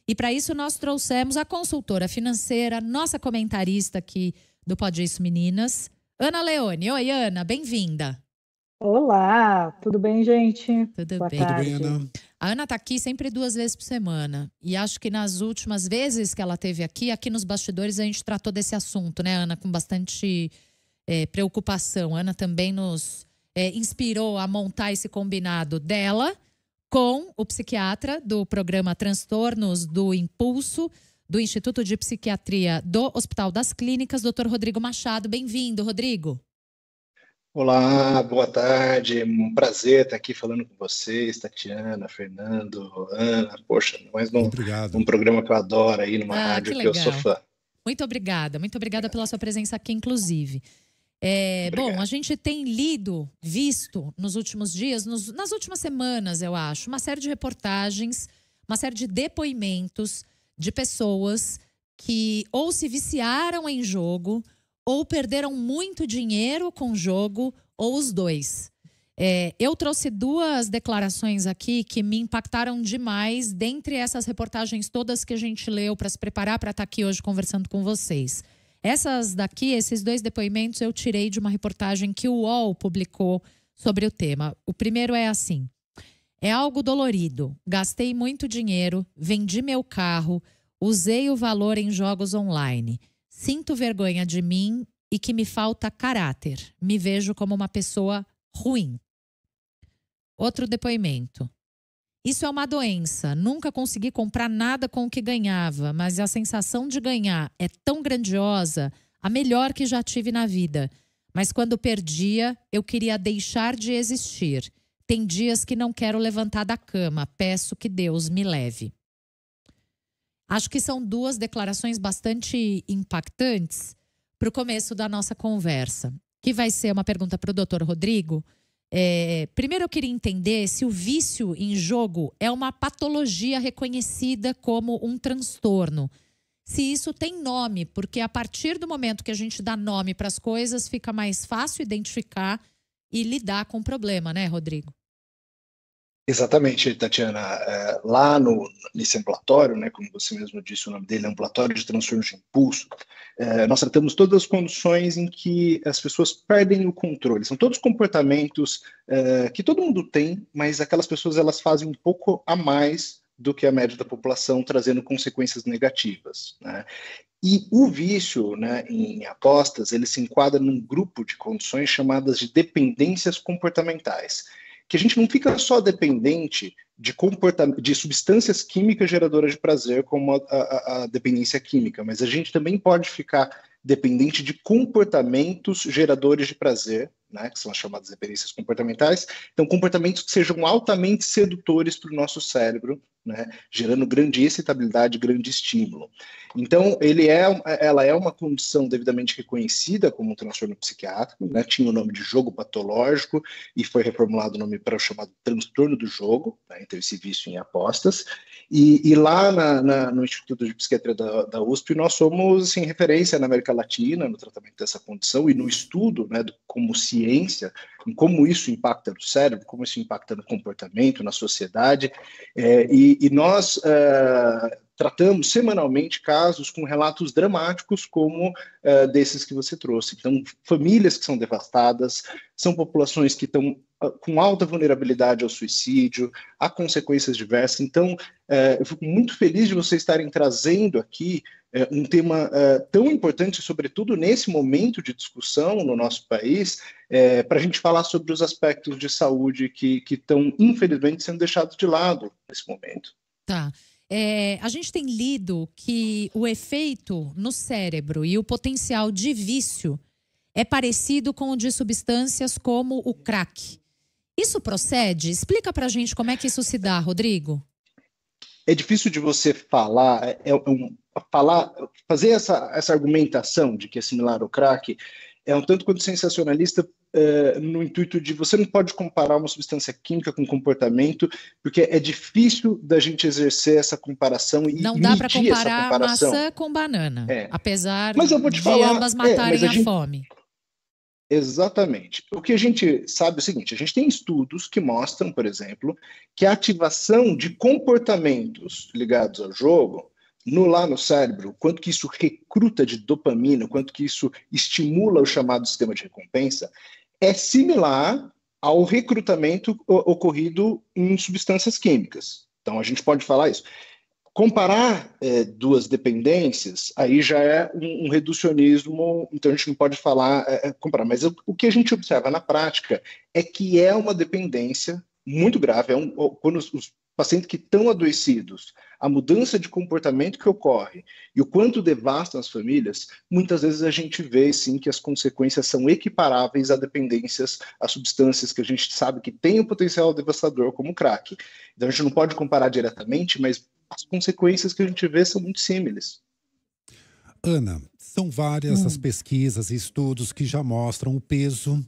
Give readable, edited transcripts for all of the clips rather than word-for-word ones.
E para isso nós trouxemos a consultora financeira, nossa comentarista aqui do Pode Isso Meninas, Ana Leone. Oi, Ana, bem-vinda. Olá, tudo bem, gente? Tudo Boa bem? Tudo bem, tarde. Ana? A Ana está aqui sempre 2 vezes por semana. E acho que nas últimas vezes que ela esteve aqui nos bastidores, a gente tratou desse assunto, né, Ana? Com bastante preocupação. A Ana também nos inspirou a montar esse combinado dela com o psiquiatra do programa Transtornos do Impulso, do Instituto de Psiquiatria do Hospital das Clínicas, Dr. Rodrigo Machado. Bem-vindo, Rodrigo. Olá, boa tarde. Um prazer estar aqui falando com vocês, Tatiana, Fernando, Ana. Poxa, mais Obrigado. um programa que eu adoro aí numa rádio que eu sou fã. Muito obrigada pela sua presença aqui, inclusive. Bom, a gente tem visto nos últimos dias, nas últimas semanas, eu acho, uma série de reportagens, uma série de depoimentos de pessoas que ou se viciaram em jogo, ou perderam muito dinheiro com jogo, ou os dois. Eu trouxe 2 declarações aqui que me impactaram demais, dentre essas reportagens todas que a gente leu para se preparar para estar aqui hoje conversando com vocês. Esses 2 depoimentos eu tirei de uma reportagem que o UOL publicou sobre o tema. O primeiro é assim: é algo dolorido, gastei muito dinheiro, vendi meu carro, usei o valor em jogos online. Sinto vergonha de mim e que me falta caráter. Me vejo como uma pessoa ruim. Outro depoimento. Isso é uma doença. Nunca consegui comprar nada com o que ganhava, mas a sensação de ganhar é tão grandiosa, a melhor que já tive na vida. Mas quando perdia, eu queria deixar de existir. Tem dias que não quero levantar da cama. Peço que Deus me leve. Acho que são 2 declarações bastante impactantes para o começo da nossa conversa, que vai ser uma pergunta para o Dr. Rodrigo. Primeiro eu queria entender se o vício em jogo é uma patologia reconhecida como um transtorno. Se isso tem nome, porque a partir do momento que a gente dá nome para as coisas, fica mais fácil identificar e lidar com o problema, né, Rodrigo? Exatamente, Tatiana. Lá nesse ambulatório, né, como você mesmo disse, o nome dele é Ambulatório de Transtornos de Impulso, nós tratamos todas as condições em que as pessoas perdem o controle. São todos comportamentos que todo mundo tem, mas aquelas pessoas elas fazem um pouco a mais do que a média da população, trazendo consequências negativas, né? E o vício, né, em apostas, ele se enquadra num grupo de condições chamadas de dependências comportamentais, que a gente não fica só dependente de substâncias químicas geradoras de prazer, como a dependência química, mas a gente também pode ficar dependente de comportamentos geradores de prazer, né, que são as chamadas dependências comportamentais. Então, comportamentos que sejam altamente sedutores para o nosso cérebro, né, gerando grande excitabilidade, grande estímulo. Então, ela é uma condição devidamente reconhecida como um transtorno psiquiátrico, né, tinha o nome de jogo patológico e foi reformulado o nome para o chamado transtorno do jogo, né, então esse vício em apostas. E lá no Instituto de Psiquiatria da USP, nós somos assim, referência na América Latina no tratamento dessa condição e no estudo, né, como ciência, em como isso impacta no cérebro, como isso impacta no comportamento, na sociedade. E nós tratamos semanalmente casos com relatos dramáticos como desses que você trouxe. Então, famílias que são devastadas, são populações que estão com alta vulnerabilidade ao suicídio, a consequências diversas. Então, eu fico muito feliz de vocês estarem trazendo aqui um tema tão importante, sobretudo nesse momento de discussão no nosso país, para a gente falar sobre os aspectos de saúde que estão, infelizmente, sendo deixados de lado nesse momento. Tá. A gente tem lido que o efeito no cérebro e o potencial de vício é parecido com o de substâncias como o crack. Isso procede? Explica pra gente como é que isso se dá, Rodrigo. É difícil de você falar, fazer essa argumentação de que é similar ao crack é um tanto quanto sensacionalista, no intuito de você não pode comparar uma substância química com comportamento, porque é difícil da gente exercer essa comparação e não dá para medir essa comparar comparação. maçã com banana, apesar Mas eu vou te de falar, ambas matarem mas a fome. Exatamente. O que a gente sabe é o seguinte: a gente tem estudos que mostram, por exemplo, que a ativação de comportamentos ligados ao jogo, lá no cérebro, quanto que isso recruta de dopamina, quanto que isso estimula o chamado sistema de recompensa, é similar ao recrutamento ocorrido em substâncias químicas. Então, a gente pode falar isso. Comparar duas dependências, aí já é um reducionismo, então a gente não pode falar, comparar. Mas o que a gente observa na prática é que é uma dependência muito grave. Quando os pacientes que estão adoecidos, a mudança de comportamento que ocorre e o quanto devastam as famílias, muitas vezes a gente vê, sim, que as consequências são equiparáveis a dependências, a substâncias que a gente sabe que têm um potencial devastador, como o crack. Então a gente não pode comparar diretamente, mas as consequências que a gente vê são muito símiles. Ana, são várias as pesquisas e estudos que já mostram o peso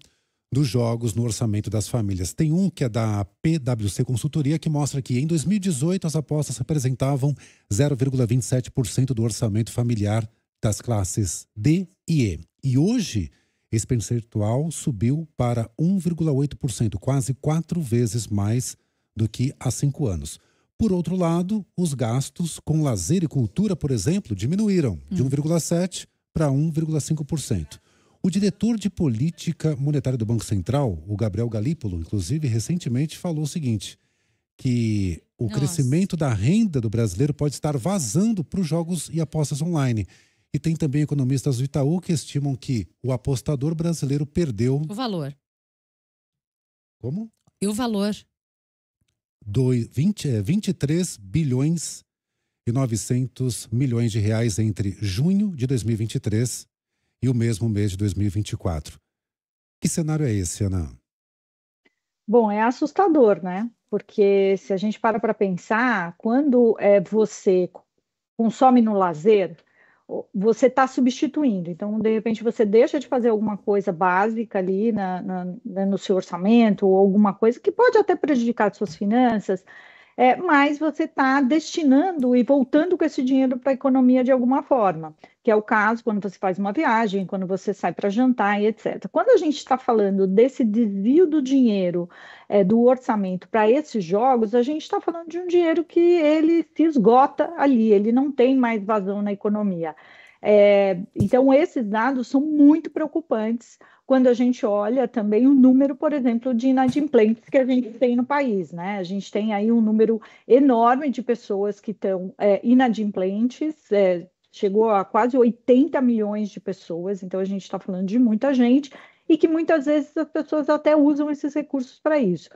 dos jogos no orçamento das famílias. Tem um que é da PwC Consultoria, que mostra que em 2018 as apostas representavam 0,27% do orçamento familiar das classes D e E. E hoje esse percentual subiu para 1,8%, quase 4 vezes mais do que há 5 anos. Por outro lado, os gastos com lazer e cultura, por exemplo, diminuíram de 1,7% para 1,5%. O diretor de política monetária do Banco Central, o Gabriel Galípolo, inclusive, recentemente falou o seguinte, que o crescimento da renda do brasileiro pode estar vazando para os jogos e apostas online. E tem também economistas do Itaú que estimam que o apostador brasileiro perdeu... O valor. Como? E o valor? 23 bilhões e 900 milhões de reais entre junho de 2023 e o mesmo mês de 2024. Que cenário é esse, Ana? Bom, é assustador, né? Porque se a gente para pensar, quando você consome no lazer, você está substituindo. Então, de repente, você deixa de fazer alguma coisa básica ali no seu orçamento, ou alguma coisa que pode até prejudicar as suas finanças, mas você está destinando e voltando com esse dinheiro para a economia de alguma forma, que é o caso quando você faz uma viagem, quando você sai para jantar e etc. Quando a gente está falando desse desvio do dinheiro do orçamento para esses jogos, a gente está falando de um dinheiro que ele se esgota ali, ele não tem mais vazão na economia. Então, esses dados são muito preocupantes quando a gente olha também o número, por exemplo, de inadimplentes que a gente tem no país, né? A gente tem aí um número enorme de pessoas que estão inadimplentes, chegou a quase 80 milhões de pessoas, então a gente está falando de muita gente e que muitas vezes as pessoas até usam esses recursos para isso.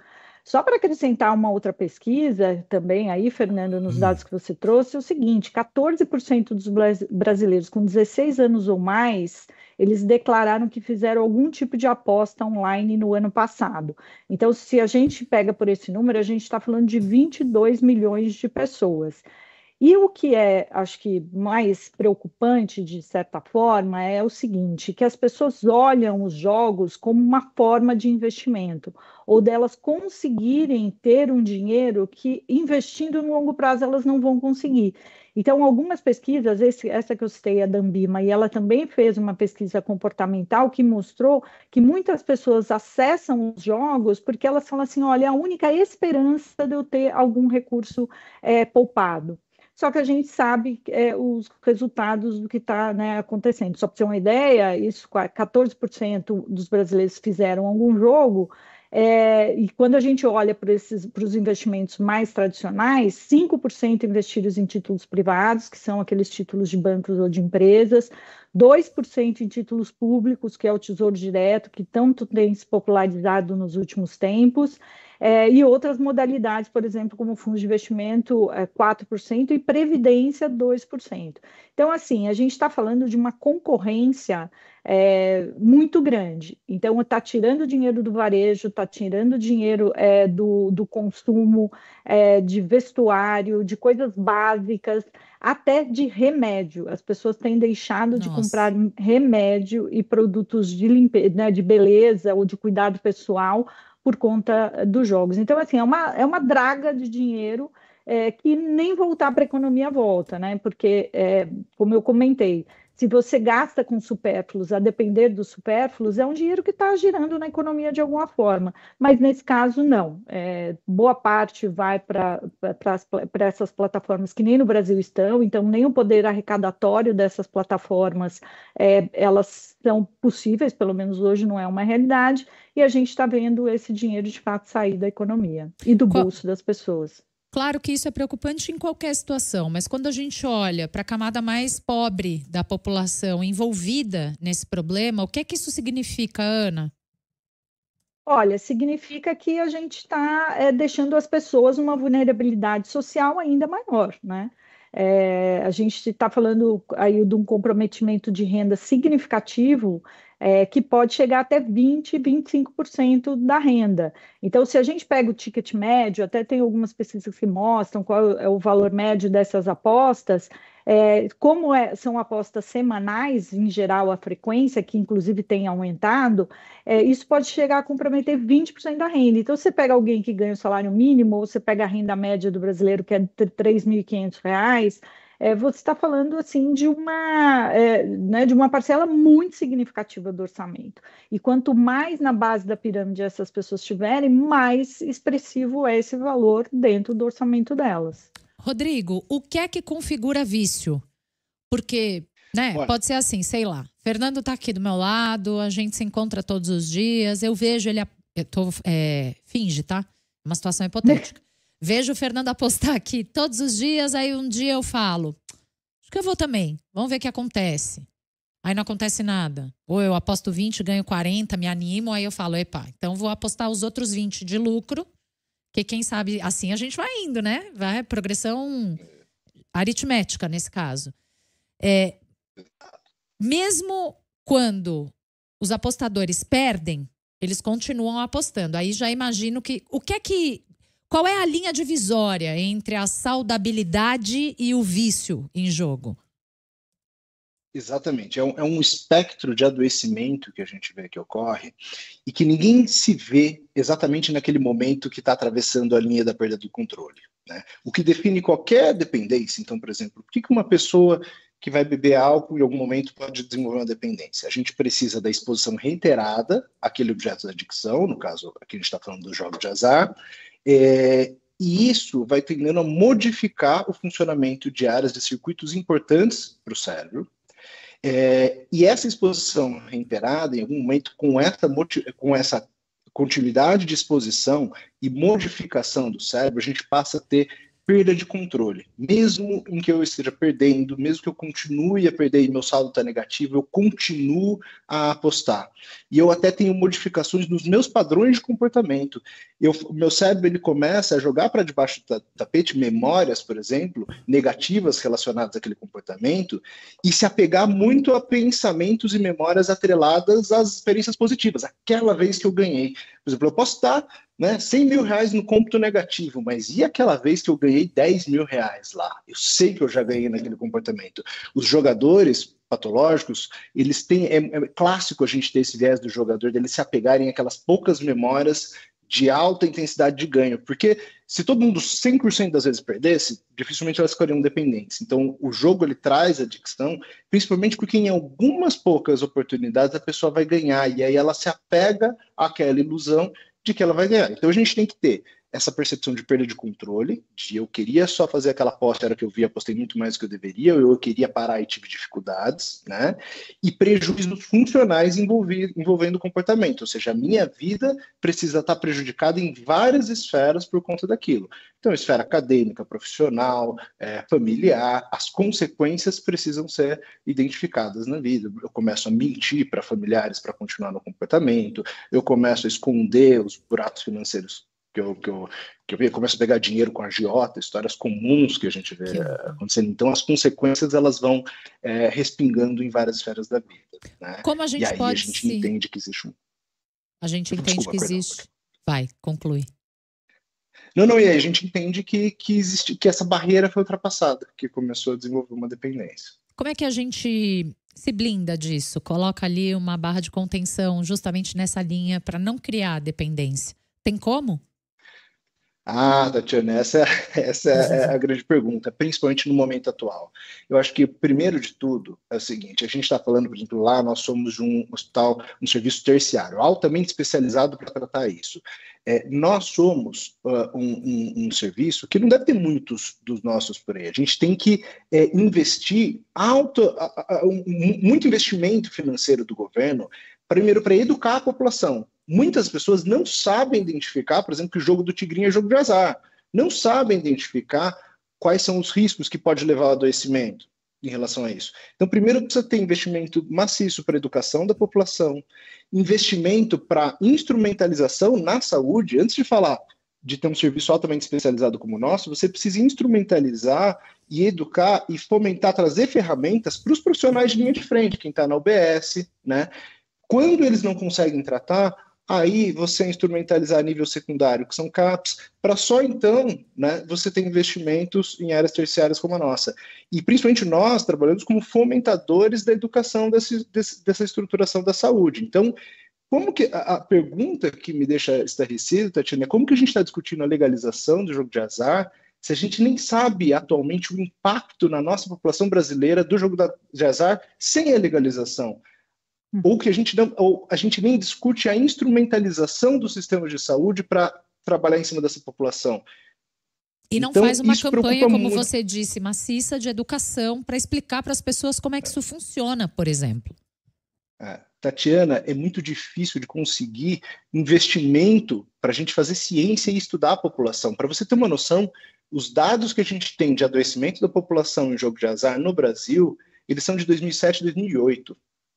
Só para acrescentar uma outra pesquisa também aí, Fernando, nos dados que você trouxe, é o seguinte, 14% dos brasileiros com 16 anos ou mais, eles declararam que fizeram algum tipo de aposta online no ano passado. Então, se a gente pega por esse número, a gente está falando de 22 milhões de pessoas. E o que é, acho que, mais preocupante, de certa forma, é o seguinte, que as pessoas olham os jogos como uma forma de investimento, ou delas conseguirem ter um dinheiro que, investindo no longo prazo, elas não vão conseguir. Então, algumas pesquisas, essa que eu citei, a da Ambima, e ela também fez uma pesquisa comportamental que mostrou que muitas pessoas acessam os jogos porque elas falam assim, olha, a única esperança de eu ter algum recurso poupado. Só que a gente sabe os resultados do que está acontecendo. Só para ter uma ideia, 14% dos brasileiros fizeram algum jogo, e quando a gente olha para os investimentos mais tradicionais, 5% investidos em títulos privados, que são aqueles títulos de bancos ou de empresas, 2% em títulos públicos, que é o Tesouro Direto, que tanto tem se popularizado nos últimos tempos, e outras modalidades, por exemplo, como fundos de investimento, 4%, e previdência, 2%. Então, assim, a gente está falando de uma concorrência muito grande. Então, está tirando dinheiro do varejo, está tirando dinheiro do consumo, de vestuário, de coisas básicas, até de remédio. As pessoas têm deixado de comprar remédio e produtos de limpeza, né, de beleza ou de cuidado pessoal por conta dos jogos. Então, assim, é uma draga de dinheiro que nem voltar para a economia volta, né? Porque, como eu comentei, Se você gasta com supérfluos, a depender dos supérfluos, é um dinheiro que está girando na economia de alguma forma. Mas nesse caso, não. Boa parte vai para essas plataformas que nem no Brasil estão, então nem o poder arrecadatório dessas plataformas, elas são possíveis, pelo menos hoje não é uma realidade, e a gente está vendo esse dinheiro de fato sair da economia e do bolso das pessoas. Claro que isso é preocupante em qualquer situação, mas quando a gente olha para a camada mais pobre da população envolvida nesse problema, o que é que isso significa, Ana? Olha, significa que a gente está deixando as pessoas numa vulnerabilidade social ainda maior, né? A gente está falando aí de um comprometimento de renda significativo, que pode chegar até 20, 25% da renda. Então, se a gente pega o ticket médio, até tem algumas pesquisas que mostram qual é o valor médio dessas apostas. Como são apostas semanais, em geral, a frequência, que inclusive tem aumentado, isso pode chegar a comprometer 20% da renda. Então, você pega alguém que ganha o salário mínimo, ou você pega a renda média do brasileiro, que é de R$ 3.500, você está falando assim de uma parcela muito significativa do orçamento. E quanto mais na base da pirâmide essas pessoas tiverem, mais expressivo é esse valor dentro do orçamento delas. Rodrigo, o que é que configura vício? Porque, pode ser assim, sei lá, Fernando está aqui do meu lado, a gente se encontra todos os dias, eu vejo ele, finge, tá? Uma situação hipotética. Vejo o Fernando apostar aqui todos os dias, aí um dia eu falo, acho que eu vou também, vamos ver o que acontece. Aí não acontece nada. Ou eu aposto 20, ganho 40, me animo, aí eu falo, epa, então vou apostar os outros 20 de lucro, que quem sabe, assim a gente vai indo, né? Vai progressão aritmética nesse caso. Mesmo quando os apostadores perdem, eles continuam apostando. Aí já imagino que qual é a linha divisória entre a saudabilidade e o vício em jogo? Exatamente. É um espectro de adoecimento que a gente vê que ocorre e que ninguém se vê exatamente naquele momento que está atravessando a linha da perda do controle, né? O que define qualquer dependência, então, por exemplo, por que uma pessoa que vai beber álcool em algum momento pode desenvolver uma dependência? A gente precisa da exposição reiterada àquele objeto da adicção, no caso, aqui a gente está falando do jogo de azar, e isso vai tendendo a modificar o funcionamento de áreas de circuitos importantes para o cérebro. E essa exposição reiterada, em algum momento, com essa continuidade de exposição e modificação do cérebro, a gente passa a ter perda de controle. Mesmo em que eu esteja perdendo, mesmo que eu continue a perder e meu saldo está negativo, eu continuo a apostar. E eu até tenho modificações nos meus padrões de comportamento. Meu cérebro ele começa a jogar para debaixo do tapete memórias, por exemplo, negativas relacionadas àquele comportamento e se apegar muito a pensamentos e memórias atreladas às experiências positivas. Aquela vez que eu ganhei. Por exemplo, eu posso estar R$100 mil no cômputo negativo, mas e aquela vez que eu ganhei R$10 mil lá? Eu sei que eu já ganhei naquele comportamento. Os jogadores patológicos, eles têm, é clássico a gente ter esse viés do jogador, deles se apegarem àquelas poucas memórias de alta intensidade de ganho, porque se todo mundo 100% das vezes perdesse, dificilmente elas ficariam dependentes. Então, o jogo ele traz adicção, principalmente porque em algumas poucas oportunidades a pessoa vai ganhar, e aí ela se apega àquela ilusão de que ela vai ganhar. Então, a gente tem que ter essa percepção de perda de controle, de eu queria só fazer aquela aposta, era que eu vi, apostei muito mais do que eu deveria, ou eu queria parar e tive dificuldades, né? E prejuízos funcionais envolvendo o comportamento, ou seja, a minha vida precisa estar prejudicada em várias esferas por conta daquilo. Então, esfera acadêmica, profissional, familiar, as consequências precisam ser identificadas na vida. Eu começo a mentir para familiares para continuar no comportamento, eu começo a esconder os buracos financeiros que eu começo a pegar dinheiro com agiota, histórias comuns que a gente vê acontecendo. Então, as consequências elas vão respingando em várias esferas da vida, né? Como a gente e aí pode a gente entende que existe um... A gente entende que existe... Vai, conclui. Não, e aí a gente entende que existe, que essa barreira foi ultrapassada, que começou a desenvolver uma dependência. Como é que a gente se blinda disso? Coloca ali uma barra de contenção justamente nessa linha para não criar dependência. Tem como? Tatiana, essa é a grande pergunta, principalmente no momento atual. Eu acho que, primeiro de tudo, é o seguinte: a gente está falando, por exemplo, lá nós somos um hospital, um serviço terciário, altamente especializado para tratar isso. Nós somos um serviço que não deve ter muitos dos nossos por aí. A gente tem que investir muito investimento financeiro do governo, primeiro, para educar a população. Muitas pessoas não sabem identificar, por exemplo, que o jogo do tigrinho é jogo de azar. Não sabem identificar quais são os riscos que pode levar ao adoecimento em relação a isso. Então, primeiro precisa ter investimento maciço para a educação da população, investimento para instrumentalização na saúde. Antes de falar de ter um serviço altamente especializado como o nosso, você precisa instrumentalizar e educar e fomentar, trazer ferramentas para os profissionais de linha de frente, quem está na UBS, né? Quando eles não conseguem tratar, aí você instrumentalizar a nível secundário, que são CAPs, para só então, né, você ter investimentos em áreas terciárias como a nossa. E principalmente nós trabalhamos como fomentadores da educação dessa estruturação da saúde. Então, como que a pergunta que me deixa estarrecido, Tatiana, é como que a gente está discutindo a legalização do jogo de azar se a gente nem sabe atualmente o impacto na nossa população brasileira do jogo de azar sem a legalização? Ou que a gente nem discute a instrumentalização dos sistemas de saúde para trabalhar em cima dessa população. E não faz uma campanha, como você disse, maciça de educação para explicar para as pessoas como é que isso funciona, por exemplo. Tatiana, é muito difícil de conseguir investimento para a gente fazer ciência e estudar a população. Para você ter uma noção, os dados que a gente tem de adoecimento da população em jogo de azar no Brasil, eles são de 2007 e 2008.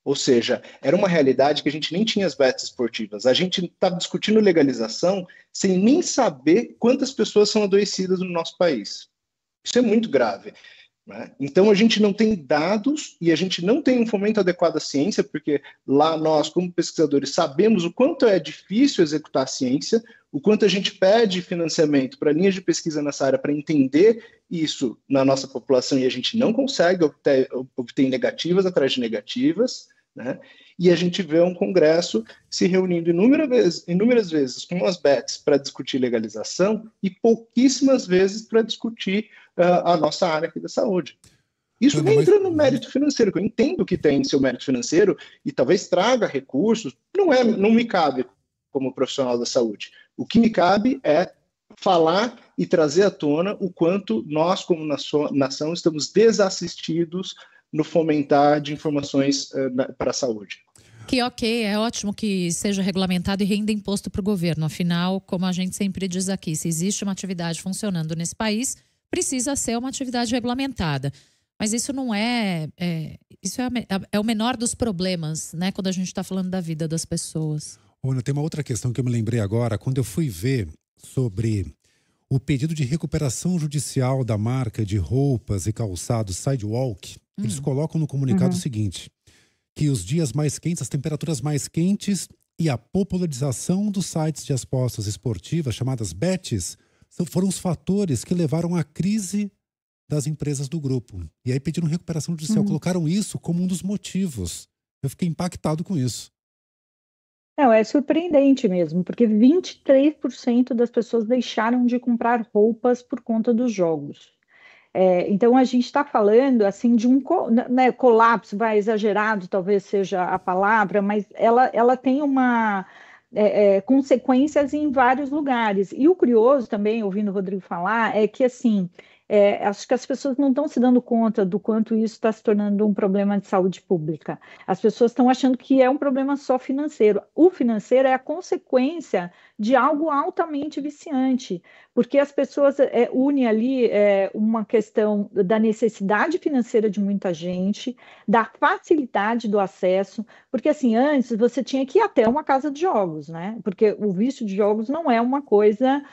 Ou seja, era uma realidade que a gente nem tinha as bets esportivas. A gente estava discutindo legalização sem nem saber quantas pessoas são adoecidas no nosso país. Isso é muito grave, né? Então, a gente não tem dados e a gente não tem um fomento adequado à ciência, porque lá nós, como pesquisadores, sabemos o quanto é difícil executar a ciência, o quanto a gente pede financiamento para linhas de pesquisa nessa área para entender isso na nossa população e a gente não consegue obter negativas atrás de negativas, né? E a gente vê um congresso se reunindo inúmeras vezes com as bets para discutir legalização e pouquíssimas vezes para discutir a nossa área aqui da saúde. Isso nem entra no mérito financeiro, que eu entendo que tem seu mérito financeiro e talvez traga recursos, não me cabe como profissional da saúde. O que me cabe é falar e trazer à tona o quanto nós, como nação, estamos desassistidos no fomentar de informações para a saúde. Que ok, é ótimo que seja regulamentado e renda imposto para o governo. Afinal, como a gente sempre diz aqui, se existe uma atividade funcionando nesse país, precisa ser uma atividade regulamentada. Mas isso não isso é o menor dos problemas, né? Quando a gente está falando da vida das pessoas. Ana, tem uma outra questão que eu me lembrei agora, quando eu fui ver sobre o pedido de recuperação judicial da marca de roupas e calçados Sidewalk. Eles colocam no comunicado o seguinte, que os dias mais quentes, as temperaturas mais quentes e a popularização dos sites de apostas esportivas, chamadas bets, foram os fatores que levaram à crise das empresas do grupo. E aí pediram recuperação judicial, colocaram isso como um dos motivos. Eu fiquei impactado com isso. Não, é surpreendente mesmo, porque 23% das pessoas deixaram de comprar roupas por conta dos jogos. Então, a gente está falando assim de um colapso, exagerado talvez seja a palavra, mas ela tem consequências em vários lugares. E o curioso também, ouvindo o Rodrigo falar, é que assim, acho que as pessoas não estão se dando conta do quanto isso está se tornando um problema de saúde pública. As pessoas estão achando que é um problema só financeiro. O financeiro é a consequência de algo altamente viciante, porque as pessoas unem ali uma questão da necessidade financeira de muita gente, da facilidade do acesso, porque assim, antes você tinha que ir até uma casa de jogos, né? Porque o vício de jogos não é uma coisa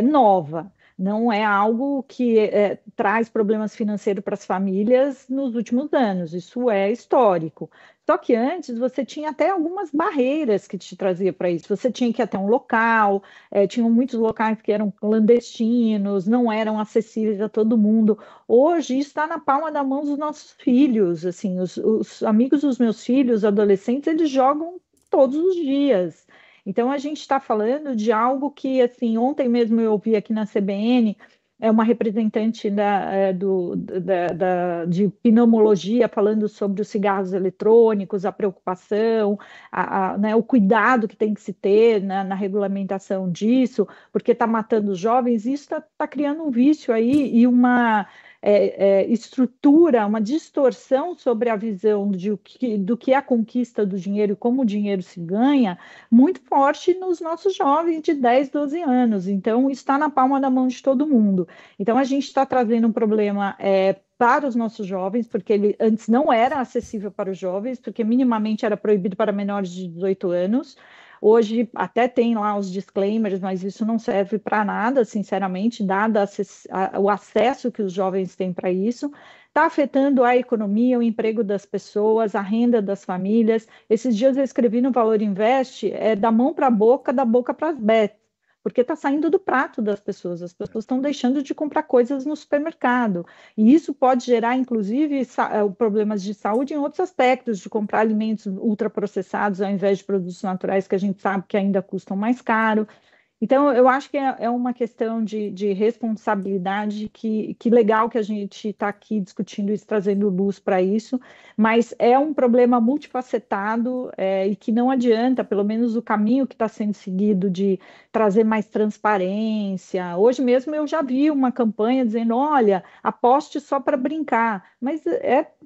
nova. Não é algo que traz problemas financeiros para as famílias nos últimos anos, isso é histórico. Só que antes você tinha até algumas barreiras que te trazia para isso. Você tinha que ir até um local, tinham muitos locais que eram clandestinos, não eram acessíveis a todo mundo. Hoje isso está na palma da mão dos nossos filhos. Assim, os amigos dos meus filhos, adolescentes, eles jogam todos os dias. Então, a gente está falando de algo que, assim, ontem mesmo eu ouvi aqui na CBN, uma representante de pneumologia falando sobre os cigarros eletrônicos, a preocupação, né, o cuidado que tem que se ter na regulamentação disso, porque está matando os jovens. Isso está criando um vício aí e uma estrutura, uma distorção sobre a visão do que é a conquista do dinheiro e como o dinheiro se ganha, muito forte nos nossos jovens de 10, 12 anos. Então, está na palma da mão de todo mundo. Então, a gente está trazendo um problema para os nossos jovens, porque ele antes não era acessível para os jovens, porque minimamente era proibido para menores de 18 anos. Hoje até tem lá os disclaimers, mas isso não serve para nada, sinceramente, dado o acesso que os jovens têm para isso. Está afetando a economia, o emprego das pessoas, a renda das famílias. Esses dias eu escrevi no Valor Invest, da mão para a boca, da boca para as bets, porque está saindo do prato das pessoas. As pessoas estão deixando de comprar coisas no supermercado. E isso pode gerar, inclusive, problemas de saúde em outros aspectos, de comprar alimentos ultraprocessados ao invés de produtos naturais que a gente sabe que ainda custam mais caro. Então, eu acho que é uma questão de responsabilidade, que legal que a gente está aqui discutindo isso, trazendo luz para isso, mas é um problema multifacetado e que não adianta, pelo menos o caminho que está sendo seguido de trazer mais transparência. Hoje mesmo eu já vi uma campanha dizendo, olha, aposte só para brincar, mas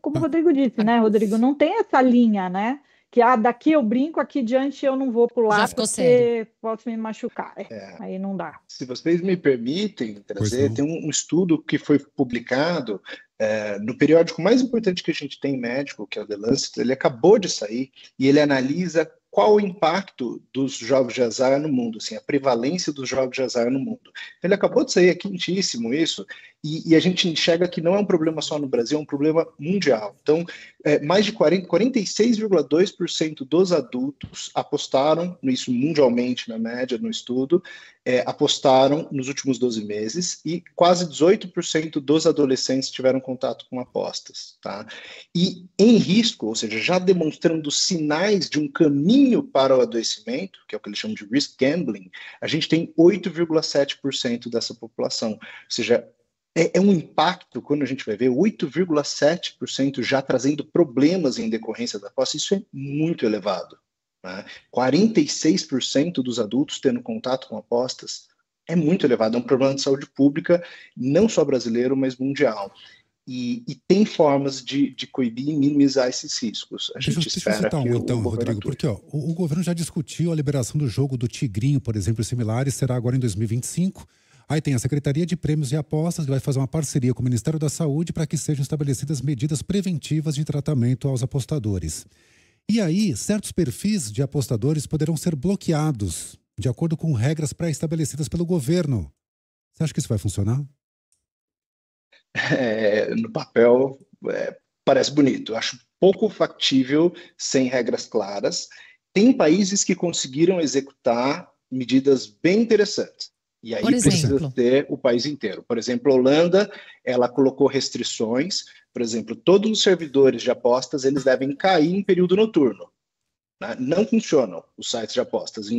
como o Rodrigo disse, né, Rodrigo, não tem essa linha, né? Que daqui eu brinco, aqui diante eu não vou pular porque sério. Posso me machucar. Aí não dá. Se vocês me permitem trazer, tem um estudo que foi publicado no periódico mais importante que a gente tem médico, que é o The Lancet. Ele acabou de sair e ele analisa qual o impacto dos jogos de azar no mundo, assim, a prevalência dos jogos de azar no mundo. Ele acabou de sair, é quentíssimo isso, e a gente enxerga que não é um problema só no Brasil, é um problema mundial. Então, mais de 46,2% dos adultos apostaram, isso mundialmente, na média, no estudo, apostaram nos últimos 12 meses, e quase 18% dos adolescentes tiveram contato com apostas. Tá? E em risco, ou seja, já demonstrando sinais de um caminho para o adoecimento, que é o que eles chamam de risk gambling, a gente tem 8,7% dessa população. Ou seja, é um impacto, quando a gente vai ver, 8,7% já trazendo problemas em decorrência da aposta. Isso é muito elevado. Né? 46% dos adultos tendo contato com apostas é muito elevado. É um problema de saúde pública, não só brasileiro, mas mundial. E tem formas de coibir e minimizar esses riscos. Deixa eu citar então, Rodrigo, porque o governo já discutiu a liberação do jogo do Tigrinho, por exemplo, e similares, será agora em 2025. Aí tem a Secretaria de Prêmios e Apostas, que vai fazer uma parceria com o Ministério da Saúde para que sejam estabelecidas medidas preventivas de tratamento aos apostadores. E aí, certos perfis de apostadores poderão ser bloqueados, de acordo com regras pré-estabelecidas pelo governo. Você acha que isso vai funcionar? No papel, parece bonito. Acho pouco factível sem regras claras. Tem países que conseguiram executar medidas bem interessantes. E aí precisa ter o país inteiro. Por exemplo, a Holanda, ela colocou restrições. Por exemplo, todos os servidores de apostas, eles devem cair em período noturno. Né? Não funcionam os sites de apostas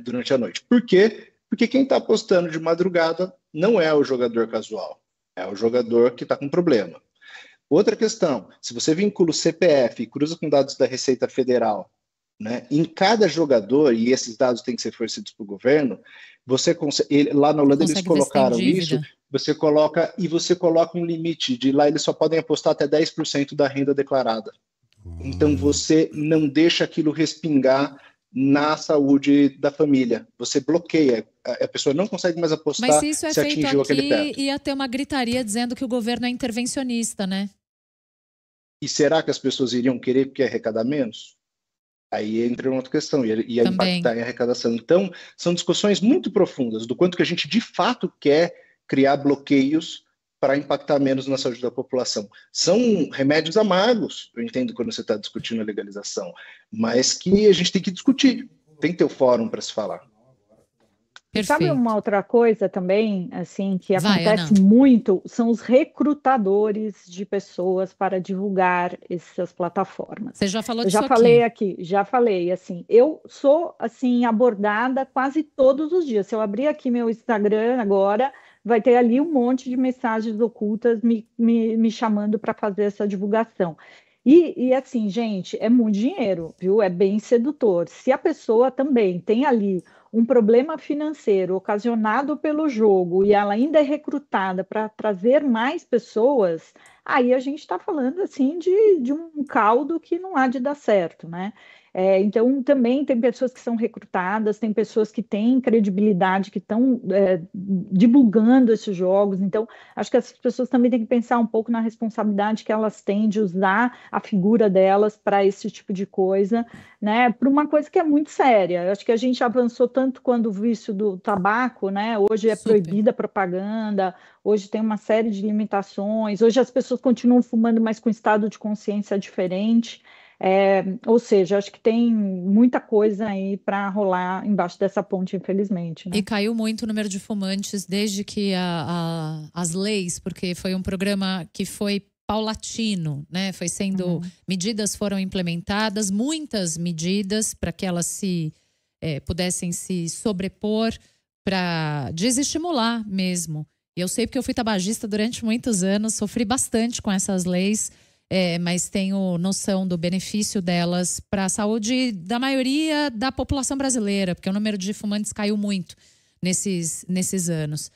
durante a noite. Por quê? Porque quem está apostando de madrugada não é o jogador casual. É o jogador que está com problema. Outra questão, se você vincula o CPF e cruza com dados da Receita Federal, né, em cada jogador, e esses dados têm que ser fornecidos para o governo, você consegue, lá na Holanda eles colocaram isso, você coloca um limite de lá eles só podem apostar até 10% da renda declarada. Então você não deixa aquilo respingar na saúde da família. Você bloqueia. A pessoa não consegue mais apostar. Mas se isso é feito aqui, ia ter uma gritaria dizendo que o governo é intervencionista, né? E será que as pessoas iriam querer porque arrecadar menos? Aí entra uma outra questão, ia impactar em arrecadação. Então, são discussões muito profundas do quanto que a gente de fato quer criar bloqueios para impactar menos na saúde da população. São remédios amargos, eu entendo quando você está discutindo a legalização, mas que a gente tem que discutir, tem que ter o fórum para se falar. Perfeito. Sabe uma outra coisa também, assim, que Vai, acontece Ana. muito, são os recrutadores de pessoas para divulgar essas plataformas. Você já falou Eu disso já falei aqui. aqui, já falei, assim, eu sou, assim, abordada quase todos os dias. Se eu abrir aqui meu Instagram agora, vai ter ali um monte de mensagens ocultas me chamando para fazer essa divulgação. Assim, gente, é muito dinheiro, viu? É bem sedutor. Se a pessoa também tem ali um problema financeiro ocasionado pelo jogo e ela ainda é recrutada para trazer mais pessoas, aí a gente está falando assim de um caldo que não há de dar certo, né? Então também tem pessoas que são recrutadas, tem pessoas que têm credibilidade, que estão divulgando esses jogos. Então, acho que essas pessoas também têm que pensar um pouco na responsabilidade que elas têm de usar a figura delas para esse tipo de coisa, né? Para uma coisa que é muito séria. Eu acho que a gente avançou tanto quando o vício do tabaco, né? Hoje é Super. proibida a propaganda, hoje tem uma série de limitações, hoje as pessoas continuam fumando, mas com estado de consciência diferente. Ou seja, acho que tem muita coisa aí para rolar embaixo dessa ponte, infelizmente, E né? caiu muito o número de fumantes desde que as leis, porque foi um programa que foi paulatino, né? Foi sendo, Uhum. medidas foram implementadas, muitas medidas para que elas pudessem se sobrepor para desestimular mesmo. E eu sei porque eu fui tabagista durante muitos anos, sofri bastante com essas leis. Mas tenho noção do benefício delas para a saúde da maioria da população brasileira, porque o número de fumantes caiu muito nesses anos.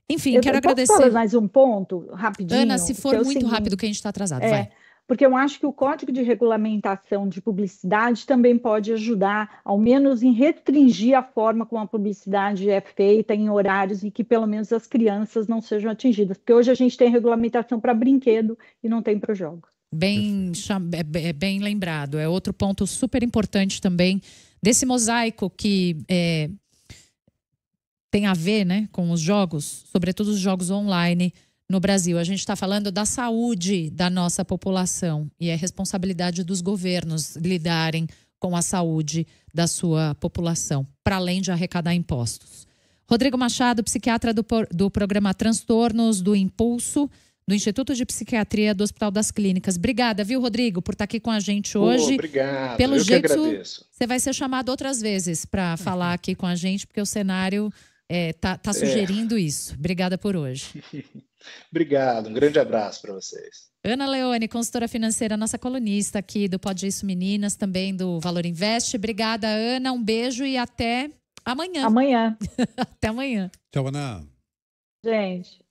Enfim, quero Eu posso falar agradecer. mais um ponto, Ana, rapidinho, se que for é o muito rápido, seguinte. que a gente está atrasado, vai. É, porque eu acho que o Código de Regulamentação de Publicidade também pode ajudar, ao menos, em restringir a forma como a publicidade é feita em horários em que, pelo menos, as crianças não sejam atingidas. Porque hoje a gente tem regulamentação para brinquedo e não tem para jogos. Bem lembrado. É outro ponto super importante também desse mosaico que tem a ver, né, com os jogos, sobretudo os jogos online no Brasil. A gente está falando da saúde da nossa população e é responsabilidade dos governos lidarem com a saúde da sua população, para além de arrecadar impostos. Rodrigo Machado, psiquiatra do programa Transtornos do Impulso, do Instituto de Psiquiatria do Hospital das Clínicas. Obrigada, viu, Rodrigo, por estar aqui com a gente hoje. Obrigado, Pelo eu jeito, que agradeço. você vai ser chamado outras vezes para falar aqui com a gente, porque o cenário tá sugerindo isso. Obrigada por hoje. Obrigado, um grande abraço para vocês. Ana Leone, consultora financeira, nossa colunista aqui do Pode Isso Meninas, também do Valor Invest. Obrigada, Ana, um beijo e até amanhã. Amanhã. Até amanhã. Tchau, Ana. Gente.